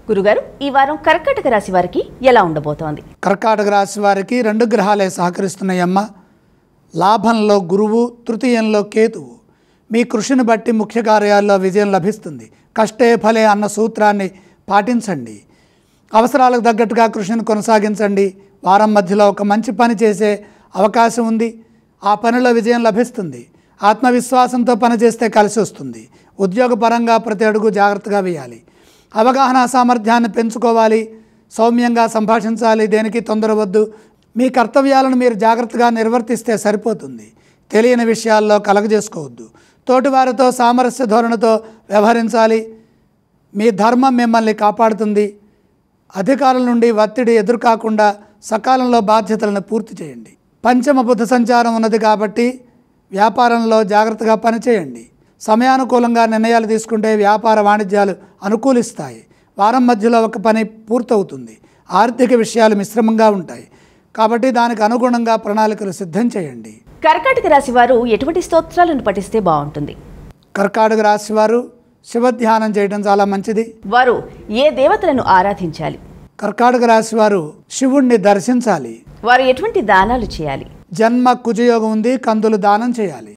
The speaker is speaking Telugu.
గురుగారు ఈ వారం కర్కాటక రాశి వారికి ఎలా ఉండబోతోంది? కర్కాటక రాశి వారికి 2 గ్రహాలే సహకరిస్తున్నాయమ్మ. లాభంలో గురువు, తృతీయంలో కేతువు. మీ కృషిని బట్టి ముఖ్య కార్యాల్లో విజయం లభిస్తుంది. కష్టే ఫలే అన్న సూత్రాన్ని పాటించండి. అవసరాలకు తగ్గట్టుగా కృషిని కొనసాగించండి. వారం మధ్యలో ఒక మంచి పని చేసే అవకాశం ఉంది. ఆ పనిలో విజయం లభిస్తుంది. ఆత్మవిశ్వాసంతో పనిచేస్తే కలిసి వస్తుంది. ఉద్యోగపరంగా ప్రతి అడుగు జాగ్రత్తగా వేయాలి. అవగాహన సామర్థ్యాన్ని పెంచుకోవాలి. సౌమ్యంగా సంభాషించాలి. దేనికి తొందర వద్దు. మీ కర్తవ్యాలను మీరు జాగ్రత్తగా నిర్వర్తిస్తే సరిపోతుంది. తెలియని విషయాల్లో కలగజేసుకోవద్దు. తోటివారితో సామరస్య ధోరణితో వ్యవహరించాలి. మీ ధర్మం మిమ్మల్ని కాపాడుతుంది. అధికారుల నుండి ఒత్తిడి ఎదురుకాకుండా సకాలంలో బాధ్యతలను పూర్తి చేయండి. పంచమ బుధ సంచారం ఉన్నది కాబట్టి వ్యాపారంలో జాగ్రత్తగా పనిచేయండి. సమయానుకూలంగా నిర్ణయాలు తీసుకుంటే వ్యాపార వాణిజ్యాలు అనుకూలిస్తాయి. వారం మధ్యలో ఒక పని పూర్తవుతుంది. ఆర్థిక విషయాలు మిశ్రమంగా ఉంటాయి కాబట్టి దానికి అనుగుణంగా ప్రణాళికలు సిద్ధం చేయండి. కర్కాటక రాశి వారు ఎటువంటి స్తోత్రాలను పఠిస్తే బాగుంటుంది? కర్కాటక రాశి వారు శివధ్యానం చేయడం చాలా మంచిది. వారు ఏ దేవతలను ఆరాధించాలి? కర్కాటక రాశి వారు శివుణ్ణి దర్శించాలి. వారు ఎటువంటి దానాలు చేయాలి? జన్మ కుజయోగం ఉంది, కందులు దానం చేయాలి.